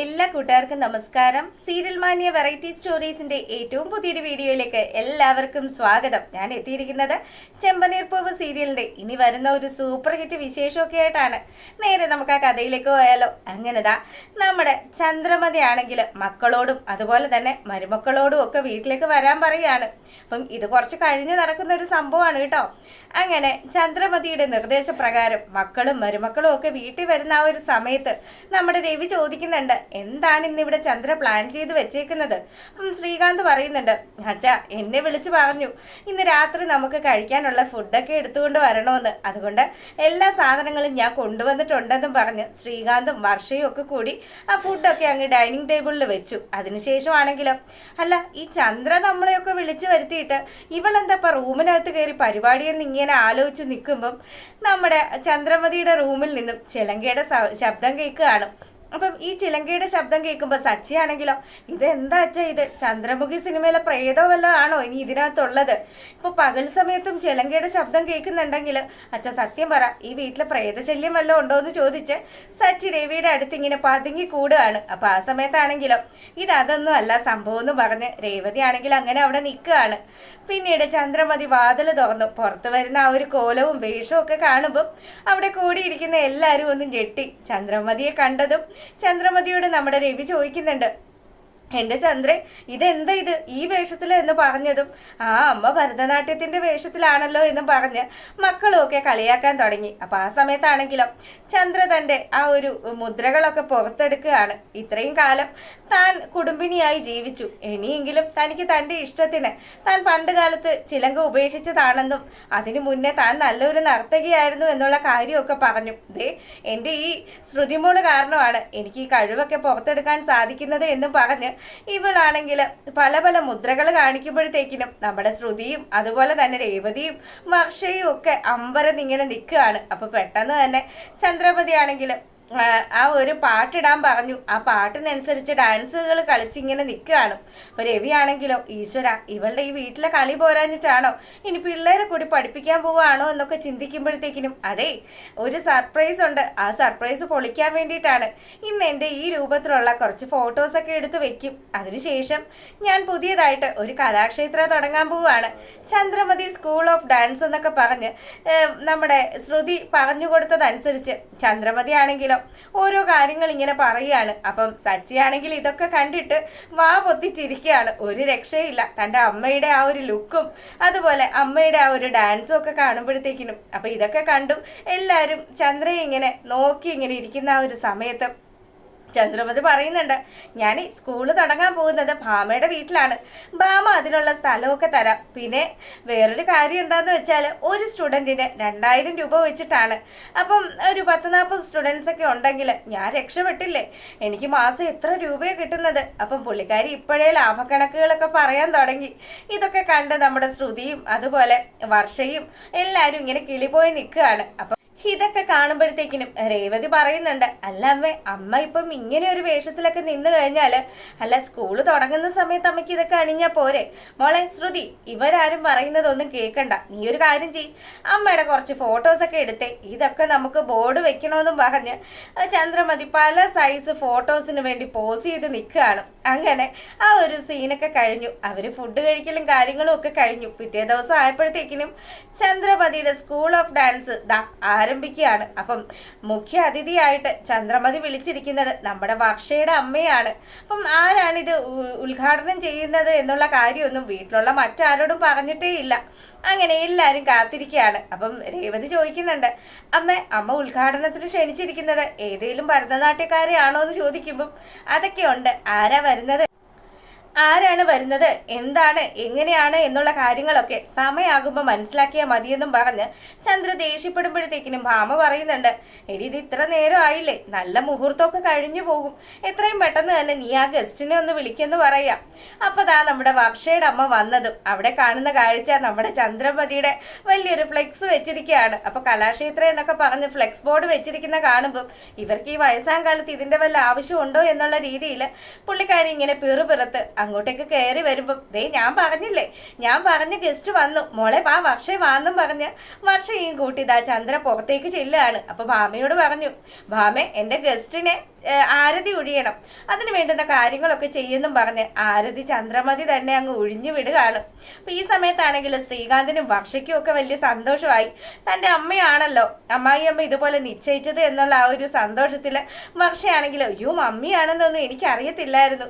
എല്ലാ കൂട്ടുകാർക്കും നമസ്കാരം. സീരിയൽ മാനിയ വെറൈറ്റി സ്റ്റോറീസിന്റെ ഏറ്റവും പുതിയൊരു വീഡിയോയിലേക്ക് എല്ലാവർക്കും സ്വാഗതം. ഞാൻ എത്തിയിരിക്കുന്നത് ചെമ്പനീർപ്പൂവ് സീരിയലിന്റെ ഇനി വരുന്ന ഒരു സൂപ്പർ ഹിറ്റ് വിശേഷമൊക്കെ ആയിട്ടാണ്. നേരെ നമുക്ക് ആ കഥയിലേക്ക് പോയാലോ. അങ്ങനെതാ നമ്മുടെ ചന്ദ്രമതി ആണെങ്കിൽ മക്കളോടും അതുപോലെ തന്നെ മരുമക്കളോടും ഒക്കെ വീട്ടിലേക്ക് വരാൻ പറയുകയാണ്. അപ്പം ഇത് കുറച്ച് കഴിഞ്ഞ് നടക്കുന്ന ഒരു സംഭവമാണ് കേട്ടോ. അങ്ങനെ ചന്ദ്രമതിയുടെ നിർദ്ദേശപ്രകാരം മക്കളും മരുമക്കളും ഒക്കെ വീട്ടിൽ വരുന്ന ആ ഒരു സമയത്ത് നമ്മുടെ രവി ചോദിക്കുന്നുണ്ട്, എന്താണ് ഇന്നിവിടെ ചന്ദ്ര പ്ലാൻ ചെയ്ത് വെച്ചേക്കുന്നത്? ശ്രീകാന്ത് പറയുന്നുണ്ട്, അച്ഛാ എന്നെ വിളിച്ചു പറഞ്ഞു ഇന്ന് രാത്രി നമുക്ക് കഴിക്കാനുള്ള ഫുഡൊക്കെ എടുത്തുകൊണ്ട് വരണമെന്ന്, അതുകൊണ്ട് എല്ലാ സാധനങ്ങളും ഞാൻ കൊണ്ടുവന്നിട്ടുണ്ടെന്നും പറഞ്ഞ് ശ്രീകാന്തും വർഷയും ഒക്കെ കൂടി ആ ഫുഡൊക്കെ അങ്ങ് ഡൈനിങ് ടേബിളിൽ വെച്ചു. അതിനുശേഷമാണെങ്കിലും അല്ല, ഈ ചന്ദ്ര നമ്മളെയൊക്കെ വിളിച്ചു വരുത്തിയിട്ട് ഇവളെന്താ റൂമിനകത്ത് കയറി പരിപാടിയെന്ന് ഇങ്ങനെ ആലോചിച്ച് നിൽക്കുമ്പം നമ്മുടെ ചന്ദ്രമതിയുടെ റൂമിൽ നിന്നും ചിലങ്കയുടെ ശബ്ദം കേൾക്കുകയാണ്. അപ്പം ഈ ചിലങ്കയുടെ ശബ്ദം കേൾക്കുമ്പോൾ സച്ചിയാണെങ്കിലോ, ഇതെന്താ അച്ഛാ, ഇത് ചന്ദ്രമുഖി സിനിമയിലെ പ്രേതോ വല്ലതും ആണോ ഇനി ഇതിനകത്തുള്ളത്? ഇപ്പൊ പകൽ സമയത്തും ചിലങ്കയുടെ ശബ്ദം കേൾക്കുന്നുണ്ടെങ്കിൽ അച്ഛാ സത്യം പറ, ഈ വീട്ടിലെ പ്രേതശല്യം വല്ലതും ഉണ്ടോ എന്ന് ചോദിച്ച് സച്ചി രവിയുടെ അടുത്ത് ഇങ്ങനെ പതുങ്ങി കൂടുകയാണ്. അപ്പൊ ആ സമയത്താണെങ്കിലോ അതൊന്നും അല്ല സംഭവം എന്ന് പറഞ്ഞ് രേവതി ആണെങ്കിൽ അങ്ങനെ അവിടെ നിൽക്കുകയാണ്. പിന്നീട് ചന്ദ്രമതി വാതിൽ തുറന്നു പുറത്തു വരുന്ന ആ ഒരു കോലവും വേഷവും ഒക്കെ കാണുമ്പോൾ അവിടെ കൂടിയിരിക്കുന്ന എല്ലാവരും ഒന്നും ഞെട്ടി. ചന്ദ്രമതിയെ കണ്ടതും ചന്ദ്രമതിയോട് നമ്മുടെ രവി ചോദിക്കുന്നുണ്ട്, എന്റെ ചന്ദ്രൻ ഇതെന്താ ഇത് ഈ വേഷത്തിൽ എന്ന് പറഞ്ഞതും ആ അമ്മ ഭരതനാട്യത്തിന്റെ വേഷത്തിലാണല്ലോ എന്നും പറഞ്ഞ് മക്കളും ഒക്കെ കളിയാക്കാൻ തുടങ്ങി. അപ്പൊ ആ സമയത്താണെങ്കിലും ചന്ദ്ര തന്റെ ആ ഒരു മുദ്രകളൊക്കെ പുറത്തെടുക്കുകയാണ്. ഇത്രയും കാലം താൻ കുടുംബിനിയായി ജീവിച്ചു, ഇനിയെങ്കിലും തനിക്ക് തന്റെ ഇഷ്ടത്തിന് താൻ പണ്ട് കാലത്ത് ചിലങ്ക ഉപേക്ഷിച്ചതാണെന്നും അതിനു മുന്നേ താൻ നല്ലൊരു നർത്തകിയായിരുന്നു എന്നുള്ള കാര്യമൊക്കെ പറഞ്ഞു. ദേ എന്റെ ഈ ശ്രുതിമോള് കാരണമാണ് എനിക്ക് ഈ കഴിവൊക്കെ പുറത്തെടുക്കാൻ സാധിക്കുന്നത് എന്നും പറഞ്ഞ് ഇവളാണെങ്കിൽ പല പല മുദ്രകൾ കാണിക്കുമ്പോഴത്തേക്കിനും നമ്മുടെ ശ്രുതിയും അതുപോലെ തന്നെ രേവതിയും വർഷയും ഒക്കെ അമ്പരന്നിങ്ങനെ നിൽക്കുകയാണ്. അപ്പൊ പെട്ടെന്ന് തന്നെ ചന്ദ്രമതി ആണെങ്കിൽ ആ ഒരു പാട്ടിടാൻ പറഞ്ഞു. ആ പാട്ടിനനുസരിച്ച് ഡാൻസുകൾ കളിച്ചിങ്ങനെ നിൽക്കുകയാണ്. അപ്പൊ രവി ആണെങ്കിലോ, ഈശ്വര ഇവളുടെ ഈ വീട്ടിലെ കളി പോരാഞ്ഞിട്ടാണോ ഇനി പിള്ളേരെ കൂടി പഠിപ്പിക്കാൻ പോവാണോ എന്നൊക്കെ ചിന്തിക്കുമ്പോഴത്തേക്കിനും അതെ ഒരു സർപ്രൈസ് ഉണ്ട്, ആ സർപ്രൈസ് പൊളിക്കാൻ വേണ്ടിയിട്ടാണ് ഇന്ന് എൻ്റെ ഈ രൂപത്തിലുള്ള കുറച്ച് ഫോട്ടോസൊക്കെ എടുത്ത് വെക്കും. അതിനുശേഷം ഞാൻ പുതിയതായിട്ട് ഒരു കലാക്ഷേത്രം തുടങ്ങാൻ പോവുകയാണ്, ചന്ദ്രമതി സ്കൂൾ ഓഫ് ഡാൻസ് എന്നൊക്കെ പറഞ്ഞ് നമ്മുടെ ശ്രുതി പറഞ്ഞു കൊടുത്തതനുസരിച്ച് ചന്ദ്രമതി ആണെങ്കിലോ ഓരോ കാര്യങ്ങൾ ഇങ്ങനെ പറയുകയാണ്. അപ്പം സച്ചിയാണെങ്കിൽ ഇതൊക്കെ കണ്ടിട്ട് വാ പൊത്തിച്ചിരിക്കുകയാണ്. ഒരു രക്ഷയില്ല. തൻ്റെ അമ്മയുടെ ആ ഒരു ലുക്കും അതുപോലെ അമ്മയുടെ ആ ഒരു ഡാൻസും ഒക്കെ കാണുമ്പോഴത്തേക്കിനും അപ്പൊ ഇതൊക്കെ കണ്ടു എല്ലാവരും ചന്ദ്രയെ ഇങ്ങനെ നോക്കി ഇങ്ങനെ ഇരിക്കുന്ന ആ ഒരു സമയത്ത് ചന്ദ്രമതി പറയുന്നുണ്ട്, ഞാൻ സ്കൂള് തുടങ്ങാൻ പോകുന്നത് ഭാമയുടെ വീട്ടിലാണ്, ഭാമ അതിനുള്ള സ്ഥലമൊക്കെ തരാം. പിന്നെ വേറൊരു കാര്യം എന്താന്ന് വെച്ചാൽ ഒരു സ്റ്റുഡൻറ്റിന് 2000 രൂപ വെച്ചിട്ടാണ്. അപ്പം ഒരു 10-40 സ്റ്റുഡൻസ് ഒക്കെ ഉണ്ടെങ്കിൽ ഞാൻ രക്ഷപ്പെട്ടില്ലേ, എനിക്ക് മാസം എത്ര രൂപയാണ് കിട്ടുന്നത്? അപ്പം പുള്ളിക്കാരി ഇപ്പോഴേ ലാഭക്കണക്കുകളൊക്കെ പറയാൻ തുടങ്ങി. ഇതൊക്കെ കണ്ട് നമ്മുടെ ശ്രുതിയും അതുപോലെ വർഷയും എല്ലാവരും ഇങ്ങനെ കിളിപോയി നിൽക്കുകയാണ്. അപ്പം ഇതൊക്കെ കാണുമ്പോഴത്തേക്കിനും രേവതി പറയുന്നുണ്ട്, അല്ല അമ്മ ഇപ്പം ഇങ്ങനെ ഒരു വേഷത്തിലൊക്കെ നിന്ന് കഴിഞ്ഞാല് അല്ല സ്കൂള് തുടങ്ങുന്ന സമയത്ത് അമ്മയ്ക്ക് ഇതൊക്കെ അണിഞ്ഞാ പോരെ? മോളെ ശ്രുതി, ഇവരാരും പറയുന്നതൊന്നും കേൾക്കണ്ട, നീ ഒരു കാര്യം ചെയ്, അമ്മയുടെ കുറച്ച് ഫോട്ടോസൊക്കെ എടുത്തേ, ഇതൊക്കെ നമുക്ക് ബോർഡ് വെക്കണമെന്നും പറഞ്ഞ് ചന്ദ്രമതി പല സൈസ് ഫോട്ടോസിന് വേണ്ടി പോസ് ചെയ്ത് നിൽക്കുകയാണ്. അങ്ങനെ ആ ഒരു സീനൊക്കെ കഴിഞ്ഞു. അവര് ഫുഡ് കഴിക്കലും കാര്യങ്ങളും ഒക്കെ കഴിഞ്ഞു. പിറ്റേ ദിവസം ആയപ്പോഴത്തേക്കിനും ചന്ദ്രമതിയുടെ സ്കൂൾ ഓഫ് ഡാൻസ് ആരംഭിക്കുകയാണ്. അപ്പം മുഖ്യ അതിഥിയായിട്ട് ചന്ദ്രമതി വിളിച്ചിരിക്കുന്നത് നമ്മുടെ വർഷയുടെ അമ്മയാണ്. അപ്പം ആരാണ് ഇത് ഉദ്ഘാടനം ചെയ്യുന്നത് എന്നുള്ള കാര്യമൊന്നും വീട്ടിലുള്ള മറ്റാരോടും പറഞ്ഞിട്ടേ ഇല്ല. അങ്ങനെ എല്ലാവരും കാത്തിരിക്കുകയാണ്. അപ്പം രേവതി ചോദിക്കുന്നുണ്ട്, അമ്മ ഉദ്ഘാടനത്തിന് ക്ഷണിച്ചിരിക്കുന്നത് ഏതെങ്കിലും ഭരതനാട്യക്കാരെ ആണോ എന്ന് ചോദിക്കുമ്പം അതൊക്കെ ഉണ്ട്, ആരാണ് വരുന്നത്, എന്താണ് എങ്ങനെയാണ് എന്നുള്ള കാര്യങ്ങളൊക്കെ സമയമാകുമ്പോൾ മനസ്സിലാക്കിയാൽ മതിയെന്നും പറഞ്ഞ് ചന്ദ്ര ദേഷ്യപ്പെടുമ്പോഴത്തേക്കിനും ഭാമ പറയുന്നുണ്ട്, എടി ഇത് ഇത്ര നേരം ആയില്ലേ, നല്ല മുഹൂർത്തമൊക്കെ കഴിഞ്ഞു പോകും, എത്രയും പെട്ടെന്ന് തന്നെ നീ ആ ഗസ്റ്റിനെ ഒന്ന് വിളിക്കെന്ന് പറയാം. അപ്പൊ ദാ നമ്മുടെ വർഷയുടെ അമ്മ വന്നതും അവിടെ കാണുന്ന കാഴ്ച നമ്മുടെ ചന്ദ്രമതിയുടെ വലിയൊരു ഫ്ലെക്സ് വെച്ചിരിക്കുകയാണ്. അപ്പൊ കലാക്ഷേത്രം എന്നൊക്കെ പറഞ്ഞ് ഫ്ലെക്സ് ബോർഡ് വെച്ചിരിക്കുന്ന കാണുമ്പോൾ ഇവർക്ക് ഈ വയസ്സാം കാലത്ത് ഇതിന്റെ വല്ല ആവശ്യമുണ്ടോ എന്നുള്ള രീതിയിൽ പുള്ളിക്കാരി ഇങ്ങനെ പിറുപിറുത്ത് അങ്ങോട്ടേക്ക് കയറി വരുമ്പം ദേ ഞാൻ പറഞ്ഞില്ലേ, ഞാൻ പറഞ്ഞ ഗസ്റ്റ് വന്നു, മോളെ വാ വർഷേ വാന്നും പറഞ്ഞ് വർഷയും കൂട്ടി ഇതാ ചന്ദ്ര പുറത്തേക്ക് ചെല്ലുകയാണ്. അപ്പൊ ഭാമയോട് പറഞ്ഞു, ഭാമേ എന്റെ ഗസ്റ്റിനെ ആരതി ഒഴിയണം, അതിന് വേണ്ടുന്ന കാര്യങ്ങളൊക്കെ ചെയ്യുന്നും പറഞ്ഞ് ആരതി ചന്ദ്രമതി തന്നെ അങ്ങ് ഒഴിഞ്ഞു വിടുകയാണ്. അപ്പൊ ഈ സമയത്താണെങ്കിൽ ശ്രീകാന്തിനും വർഷയ്ക്കും ഒക്കെ വലിയ സന്തോഷമായി. തന്റെ അമ്മയാണല്ലോ അമ്മായി അമ്മ ഇതുപോലെ നിശ്ചയിച്ചത് എന്നുള്ള ആ ഒരു സന്തോഷത്തില് വർഷയാണെങ്കിലും അയ്യോ മമ്മിയാണെന്നൊന്നും എനിക്കറിയത്തില്ലായിരുന്നു,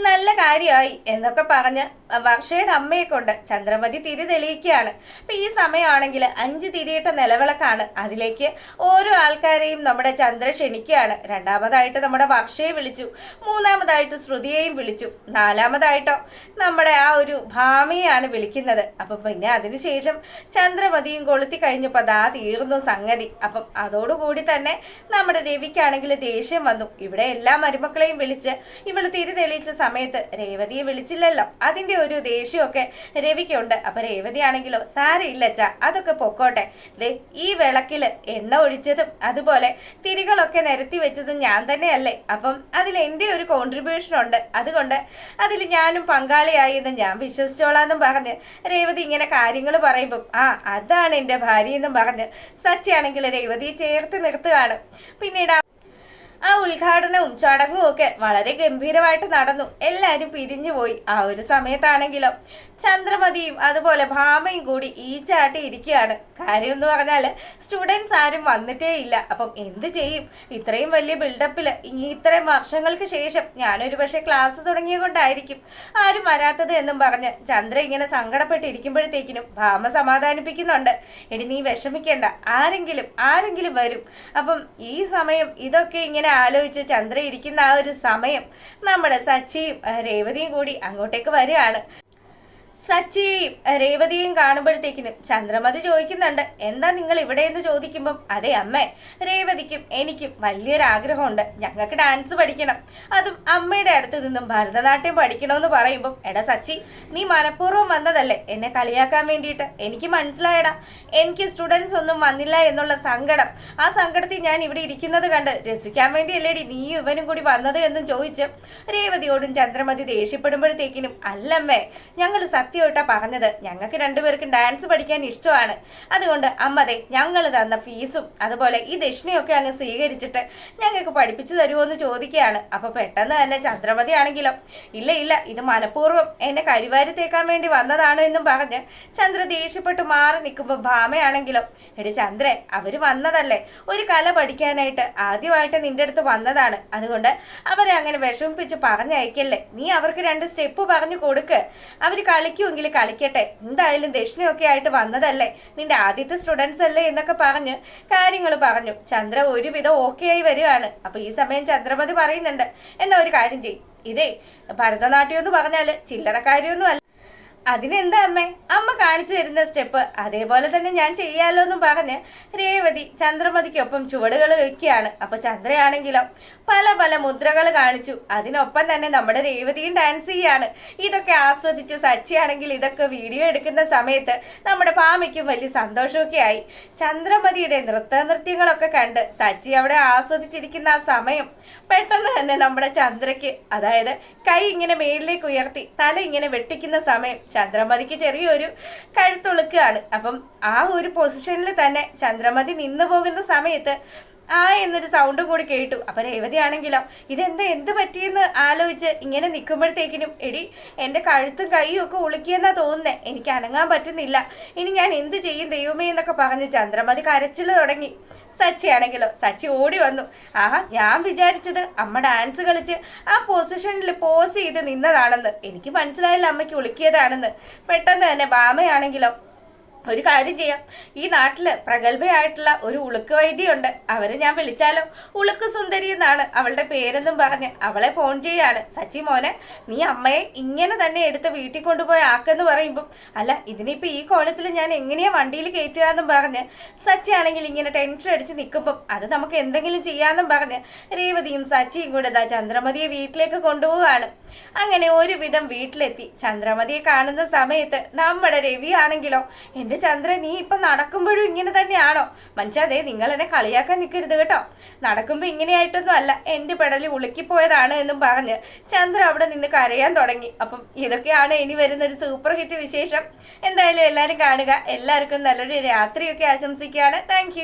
നല്ല കാര്യമായി എന്നൊക്കെ പറഞ്ഞ് വർഷയുടെ അമ്മയെ കൊണ്ട് ചന്ദ്രമതി തിരി തെളിയിക്കുകയാണ്. അപ്പൊ ഈ സമയമാണെങ്കിൽ 5 തിരിയിട്ട നിലവിളക്കാണ്. അതിലേക്ക് ഓരോ ആൾക്കാരെയും നമ്മുടെ ചന്ദ്ര ക്ഷണിക്കുകയാണ്. രണ്ടാമതായിട്ട് നമ്മുടെ വർഷയെ വിളിച്ചു, മൂന്നാമതായിട്ട് ശ്രുതിയെയും വിളിച്ചു, നാലാമതായിട്ടോ നമ്മുടെ ആ ഒരു ഭാമയാണ് വിളിക്കുന്നത്. അപ്പം പിന്നെ അതിനുശേഷം ചന്ദ്രമതിയും കൊളുത്തി കഴിഞ്ഞപ്പോൾ അതാ തീർന്നു സംഗതി. അപ്പം അതോടുകൂടി തന്നെ നമ്മുടെ രവിക്കാണെങ്കിൽ ദേഷ്യം വന്നു. ഇവിടെ എല്ലാ മരുമക്കളെയും വിളിച്ച് ഇവള് തിരി തെളിയിച്ച സമയത്ത് രേവതിയെ വിളിച്ചില്ലല്ലോ, അതിന്റെ ഒരു ദേഷ്യമൊക്കെ രവിക്കുണ്ട്. അപ്പൊ രേവതി ആണെങ്കിലോ സാരയില്ല അച്ഛാ, അതൊക്കെ പൊക്കോട്ടെ, ദേ ഈ വിളക്കില് എണ്ണ ഒഴിച്ചതും അതുപോലെ തിരികളൊക്കെ നിരത്തി വെച്ചതും ഞാൻ തന്നെയല്ലേ, അപ്പം അതിൽ എന്റെ ഒരു കോൺട്രിബ്യൂഷൻ ഉണ്ട്, അതുകൊണ്ട് അതിൽ ഞാനും പങ്കാളിയായി എന്ന് ഞാൻ വിശ്വസിച്ചോളാന്നും പറഞ്ഞ് രേവതി ഇങ്ങനെ കാര്യങ്ങൾ പറയുമ്പം അതാണ് എന്റെ ഭാര്യ എന്നും പറഞ്ഞ് സച്ചിയാണെങ്കിൽ രേവതിയെ ചേർത്ത് നിർത്തുകയാണ്. പിന്നീട് ആ ഉദ്ഘാടനവും ചടങ്ങും ഒക്കെ വളരെ ഗംഭീരമായിട്ട് നടന്നു. എല്ലാരും പിരിഞ്ഞുപോയി. ആ ഒരു സമയത്താണെങ്കിലോ ചന്ദ്രമതിയും അതുപോലെ ഭാമയും കൂടി ഈ ചാട്ടി ഇരിക്കുകയാണ്. കാര്യം എന്ന് പറഞ്ഞാല് സ്റ്റുഡൻസ് ആരും വന്നിട്ടേ ഇല്ല. അപ്പം എന്ത് ചെയ്യും, ഇത്രയും വലിയ ബിൽഡപ്പില് ഇത്രയും വർഷങ്ങൾക്ക് ശേഷം ഞാനൊരു പക്ഷെ ക്ലാസ് തുടങ്ങിയ കൊണ്ടായിരിക്കും ആരും വരാത്തത് എന്നും പറഞ്ഞ് ചന്ദ്ര ഇങ്ങനെ സങ്കടപ്പെട്ടിരിക്കുമ്പോഴത്തേക്കിനും ഭാമ സമാധാനിപ്പിക്കുന്നുണ്ട്. എടി നീ വിഷമിക്കേണ്ട, ആരെങ്കിലും വരും. അപ്പം ഈ സമയം ഇതൊക്കെ ഇങ്ങനെ ആലോചിച്ച് ചന്ദ്ര ഇരിക്കുന്ന ആ ഒരു സമയം നമ്മുടെ സച്ചിയും രേവതിയും കൂടി അങ്ങോട്ടേക്ക് വരികയാണ്. സച്ചിയെയും രേവതിയെയും കാണുമ്പോഴത്തേക്കിനും ചന്ദ്രമതി ചോദിക്കുന്നുണ്ട്, എന്താ നിങ്ങൾ ഇവിടെ എന്ന് ചോദിക്കുമ്പം അതെ അമ്മേ, രേവതിക്കും എനിക്കും വലിയൊരു ആഗ്രഹമുണ്ട്, ഞങ്ങൾക്ക് ഡാൻസ് പഠിക്കണം, അതും അമ്മയുടെ അടുത്ത് നിന്നും ഭരതനാട്യം പഠിക്കണമെന്ന് പറയുമ്പം എടാ സച്ചി, നീ മനഃപൂർവ്വം വന്നതല്ലേ എന്നെ കളിയാക്കാൻ വേണ്ടിയിട്ട്, എനിക്ക് മനസ്സിലായടാ, എനിക്ക് സ്റ്റുഡൻസ് ഒന്നും വന്നില്ല എന്നുള്ള സങ്കടം, ആ സങ്കടത്തിൽ ഞാൻ ഇവിടെ ഇരിക്കുന്നത് കണ്ട് രസിക്കാൻ വേണ്ടിയല്ലേടി നീ ഇവനും കൂടി വന്നത് എന്നും ചോദിച്ച് രേവതിയോടും ചന്ദ്രമതി ദേഷ്യപ്പെടുമ്പോഴത്തേക്കിനും അല്ലമ്മേ, ഞങ്ങൾ സത്യമായിട്ടാ പറഞ്ഞത്, ഞങ്ങൾക്ക് രണ്ടുപേർക്കും ഡാൻസ് പഠിക്കാൻ ഇഷ്ടമാണ്, അതുകൊണ്ട് അമ്മതെ ഞങ്ങൾ തന്ന ഫീസും അതുപോലെ ഈ ദക്ഷിണയൊക്കെ അങ്ങ് സ്വീകരിച്ചിട്ട് ഞങ്ങൾക്ക് പഠിപ്പിച്ചു തരുമോ എന്ന് ചോദിക്കുകയാണ്. അപ്പൊ പെട്ടെന്ന് തന്നെ ചന്ദ്രമതി ആണെങ്കിലോ ഇല്ല ഇത് മനഃപൂർവ്വം എന്നെ കരിവാരി തേക്കാൻ വേണ്ടി വന്നതാണ് എന്നും പറഞ്ഞ് ചന്ദ്ര ദേഷ്യപ്പെട്ട് മാറി നിൽക്കുമ്പോൾ ഭാമയാണെങ്കിലോ എടി ചന്ദ്രൻ, അവര് വന്നതല്ലേ ഒരു കല പഠിക്കാനായിട്ട്, ആദ്യമായിട്ട് നിന്റെ അടുത്ത് വന്നതാണ്, അതുകൊണ്ട് അവരെ അങ്ങനെ വിഷമിപ്പിച്ച് പറഞ്ഞയക്കല്ലേ, നീ അവർക്ക് 2 സ്റ്റെപ്പ് പറഞ്ഞു കൊടുക്ക്, അവര് കളിക്കുമെങ്കിൽ കളിക്കട്ടെ, എന്തായാലും ദക്ഷിണയൊക്കെ ആയിട്ട് വന്നതല്ലേ, നിന്റെ ആദ്യത്തെ സ്റ്റുഡൻസ് അല്ലേ എന്നൊക്കെ പറഞ്ഞ് കാര്യങ്ങൾ പറഞ്ഞു. ചന്ദ്ര ഒരുവിധം ഓക്കെ ആയി വരികയാണ്. അപ്പൊ ഈ സമയം ചന്ദ്രമതി പറയുന്നുണ്ട്, എന്നാ ഒരു കാര്യം ചെയ്യും, ഇതേ ഭരതനാട്യം എന്ന് പറഞ്ഞാല് ചില്ലറക്കാരിയൊന്നും അല്ല, അതിനെന്താ അമ്മേ, അമ്മ കാണിച്ചു തരുന്ന സ്റ്റെപ്പ് അതേപോലെ തന്നെ ഞാൻ ചെയ്യാലോ എന്നും പറഞ്ഞ് രേവതി ചന്ദ്രമതിക്കൊപ്പം ചുവടുകൾ വയ്ക്കുകയാണ്. അപ്പൊ ചന്ദ്രയാണെങ്കിലോ പല മുദ്രകൾ കാണിച്ചു, അതിനൊപ്പം തന്നെ നമ്മുടെ രേവതിയും ഡാൻസ് ചെയ്യാണ്. ഇതൊക്കെ ആസ്വദിച്ച് സച്ചിയാണെങ്കിൽ ഇതൊക്കെ വീഡിയോ എടുക്കുന്ന സമയത്ത് നമ്മുടെ ഭാമയ്ക്കും വലിയ സന്തോഷമൊക്കെ ആയി. ചന്ദ്രമതിയുടെ നൃത്യങ്ങളൊക്കെ കണ്ട് സച്ചി അവിടെ ആസ്വദിച്ചിരിക്കുന്ന ആ സമയം പെട്ടെന്ന് തന്നെ നമ്മുടെ ചന്ദ്രയ്ക്ക്, അതായത് കൈ ഇങ്ങനെ മേലിലേക്ക് ഉയർത്തി തല ഇങ്ങനെ വെട്ടിക്കുന്ന സമയം ചന്ദ്രമതിക്ക് ചെറിയൊരു കഴുത്തുളുക്കുകയാണ്. അപ്പം ആ ഒരു പൊസിഷനിൽ തന്നെ ചന്ദ്രമതി നിന്നു പോകുന്ന സമയത്ത് എന്നൊരു സൗണ്ടും കൂടി കേട്ടു. അപ്പൊ രേവതി ആണെങ്കിലോ എന്ത് പറ്റിയെന്ന് ആലോചിച്ച് ഇങ്ങനെ നിൽക്കുമ്പോഴത്തേക്കിനും എടി എന്റെ കഴുത്തും കൈയും ഒക്കെ ഉളുക്കിയെന്നാ തോന്നുന്നേ, എനിക്ക് അനങ്ങാൻ പറ്റുന്നില്ല, ഇനി ഞാൻ എന്ത് ചെയ്യും ദൈവമേ എന്നൊക്കെ പറഞ്ഞ് ചന്ദ്രമതി കരച്ചില് തുടങ്ങി. സച്ചിയാണെങ്കിലോ സച്ചി ഓടി വന്നു. ഞാൻ വിചാരിച്ചത് അമ്മ ഡാൻസ് കളിച്ച് ആ പൊസിഷനിൽ പോസ് ചെയ്ത് നിന്നതാണെന്ന്, എനിക്ക് മനസ്സിലായില്ല അമ്മയ്ക്ക് ഉളുക്കിയതാണെന്ന്. പെട്ടെന്ന് തന്നെ ഭാമയാണെങ്കിലോ ഒരു കാര്യം ചെയ്യാം, ഈ നാട്ടില് പ്രഗത്ഭയായിട്ടുള്ള ഒരു ഉളുക്ക് വൈദ്യുണ്ട്, അവരെ ഞാൻ വിളിച്ചാലോ, ഉളുക്ക് സുന്ദരി എന്നാണ് അവളുടെ പേരെന്നും പറഞ്ഞ് അവളെ ഫോൺ ചെയ്യാണ്. സച്ചി മോനെ, നീ അമ്മയെ ഇങ്ങനെ തന്നെ എടുത്ത് വീട്ടിൽ കൊണ്ടുപോയി ആക്കെന്ന് പറയുമ്പം അല്ല ഇതിനിപ്പോ ഈ കോലത്തിൽ ഞാൻ എങ്ങനെയാ വണ്ടിയിൽ കയറ്റുക എന്നും പറഞ്ഞ് സച്ചി ആണെങ്കിൽ ഇങ്ങനെ ടെൻഷൻ അടിച്ച് നിൽക്കുമ്പം അത് നമുക്ക് എന്തെങ്കിലും ചെയ്യാന്നും പറഞ്ഞ് രേവതിയും സച്ചിയും കൂടെ ചന്ദ്രമതിയെ വീട്ടിലേക്ക് കൊണ്ടുപോവുകയാണ്. അങ്ങനെ ഒരുവിധം വീട്ടിലെത്തി ചന്ദ്രമതിയെ കാണുന്ന സമയത്ത് നമ്മുടെ രവി ആണെങ്കിലോ എന്റെ ചന്ദ്ര, നീ ഇപ്പൊ നടക്കുമ്പോഴും ഇങ്ങനെ തന്നെയാണോ? മനുഷ്യ, അതെ, നിങ്ങൾ എന്നെ കളിയാക്കാൻ നിൽക്കരുത് കേട്ടോ. നടക്കുമ്പോ ഇങ്ങനെയായിട്ടൊന്നും അല്ല, എന്റെ പെടലി ഉളുക്കിപ്പോയതാണ് എന്നും പറഞ്ഞ് ചന്ദ്ര അവിടെ നിന്ന് കരയാൻ തുടങ്ങി. അപ്പം ഇതൊക്കെയാണ് ഇനി വരുന്ന ഒരു സൂപ്പർ ഹിറ്റ് വിശേഷം. എന്തായാലും എല്ലാവരും കാണുക. എല്ലാവർക്കും നല്ലൊരു രാത്രിയൊക്കെ ആശംസിക്കുകയാണ്. താങ്ക്